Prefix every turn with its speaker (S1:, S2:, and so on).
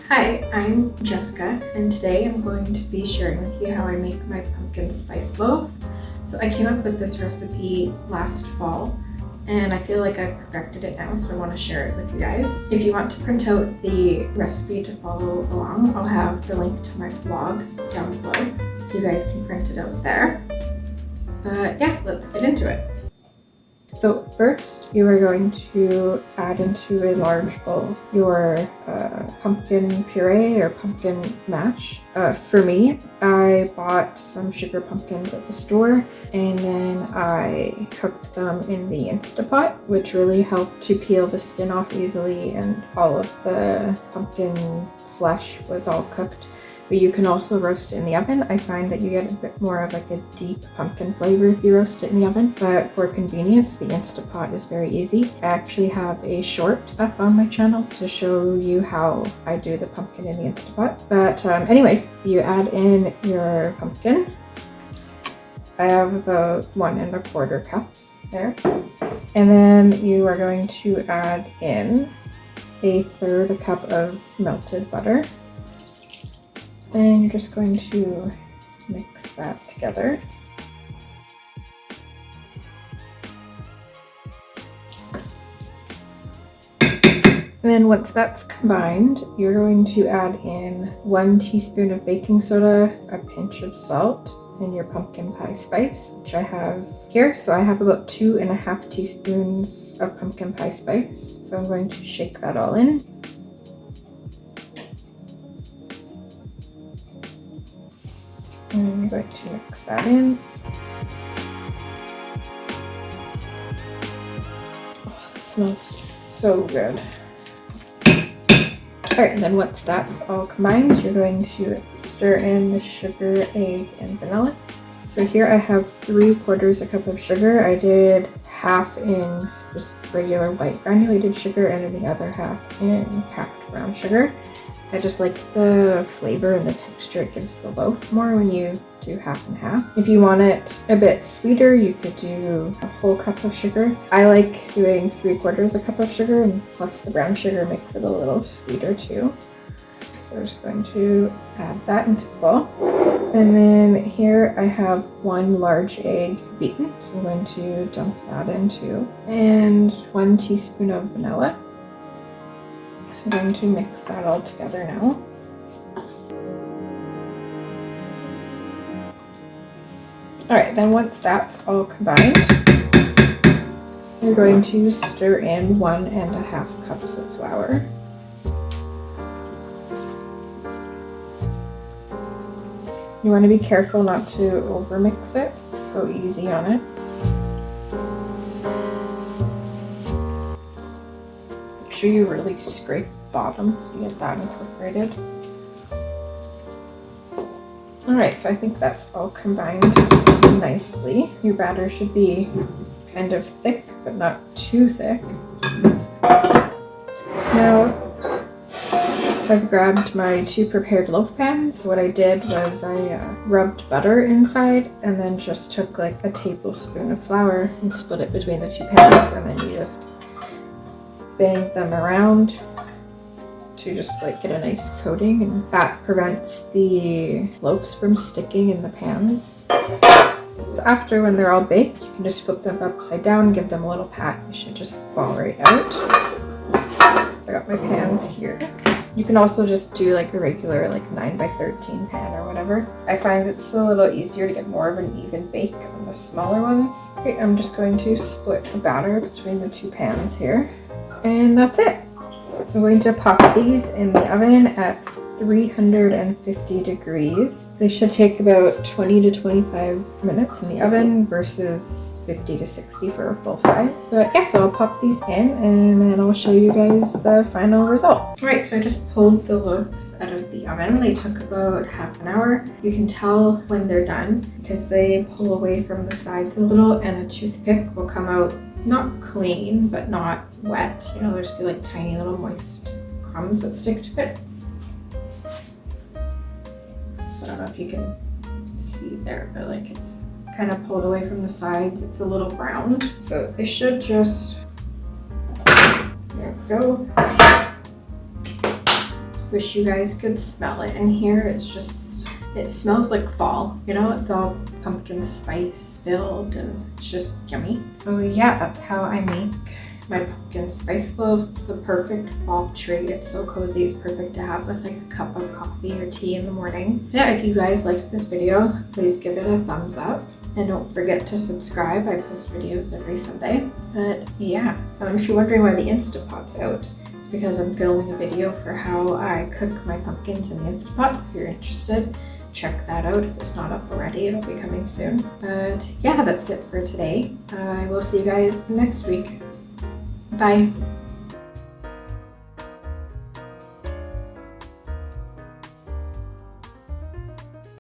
S1: Hi, I'm Jessica, and today I'm going to be sharing with you how I make my pumpkin spice loaf. So I came up with this recipe last fall, and I feel like I've perfected it now, so I want to share it with you guys. If you want to print out the recipe to follow along, I'll have the link to my blog down below, so you guys can print it out there. But yeah, let's get into it. So first, you are going to add into a large bowl your pumpkin puree or pumpkin mash. For me, I bought some sugar pumpkins at the store, and then I cooked them in the Instapot, which really helped to peel the skin off easily, and all of the pumpkin flesh was all cooked. But you can also roast it in the oven. I find that you get a bit more of like a deep pumpkin flavor if you roast it in the oven. But for convenience, the Instapot is very easy. I actually have a short up on my channel to show you how I do the pumpkin in the Instapot. But anyways, you add in your pumpkin. I have about 1 1/4 cups there. And then you are going to add in 1/3 cup of melted butter. And you're just going to mix that together. And then once that's combined, you're going to add in 1 teaspoon of baking soda, a pinch of salt, and your pumpkin pie spice, which I have here. So I have about 2 1/2 teaspoons of pumpkin pie spice. So I'm going to shake that all in. And I'm going to mix that in. Oh, that smells so good. Alright, and then once that's all combined, you're going to stir in the sugar, egg, and vanilla. So here I have 3/4 cup of sugar. I did half in just regular white granulated sugar and then the other half in packed brown sugar. I just like the flavor and the texture it gives the loaf more when you do half and half. If you want it a bit sweeter, you could do a whole cup of sugar. I like doing 3/4 cup of sugar, and plus the brown sugar makes it a little sweeter too. So I'm just going to add that into the bowl. And then here I have 1 large egg beaten, so I'm going to dump that in too. And 1 teaspoon of vanilla. So I'm going to mix that all together now. Alright, then once that's all combined, you're going to stir in 1 1/2 cups of flour. You want to be careful not to overmix it. Go easy on it. Make sure you really scrape the bottom so you get that incorporated. Alright, so I think that's all combined nicely. Your batter should be kind of thick, but not too thick. So now I've grabbed my 2 prepared loaf pans. So what I did was I rubbed butter inside and then just took like a tablespoon of flour and split it between the 2 pans, and then you just bang them around to just like get a nice coating, and that prevents the loaves from sticking in the pans. So after, when they're all baked, you can just flip them upside down, give them a little pat. They should just fall right out. I got my pans here. You can also just do like a regular like 9x13 pan or whatever. I find it's a little easier to get more of an even bake on the smaller ones. Okay, I'm just going to split the batter between the 2 pans here. And that's it. So I'm going to pop these in the oven at 350 degrees. They should take about 20 to 25 minutes in the oven versus 50 to 60 for a full size. So yeah, so I'll pop these in and then I'll show you guys the final result. Alright, so I just pulled the loaves out of the oven. They took about half an hour. You can tell when they're done because they pull away from the sides a little, and a toothpick will come out not clean, but not wet. You know, there's be like tiny little moist crumbs that stick to it. So I don't know if you can see there, but like it's kind of pulled away from the sides. It's a little brown. So they should just, there we go. wish you guys could smell it in here. It's just, it smells like fall, you know, it's all pumpkin spice filled and it's just yummy. So yeah, that's how I make my pumpkin spice loaves. It's the perfect fall treat. It's so cozy. It's perfect to have with like a cup of coffee or tea in the morning. So yeah, if you guys liked this video, please give it a thumbs up. And don't forget to subscribe. I post videos every Sunday. But yeah, if you're wondering why the Instapot's out, it's because I'm filming a video for how I cook my pumpkins in the Instapot. So if you're interested, check that out. If it's not up already, it'll be coming soon. But yeah, that's it for today. I will see you guys next week. Bye.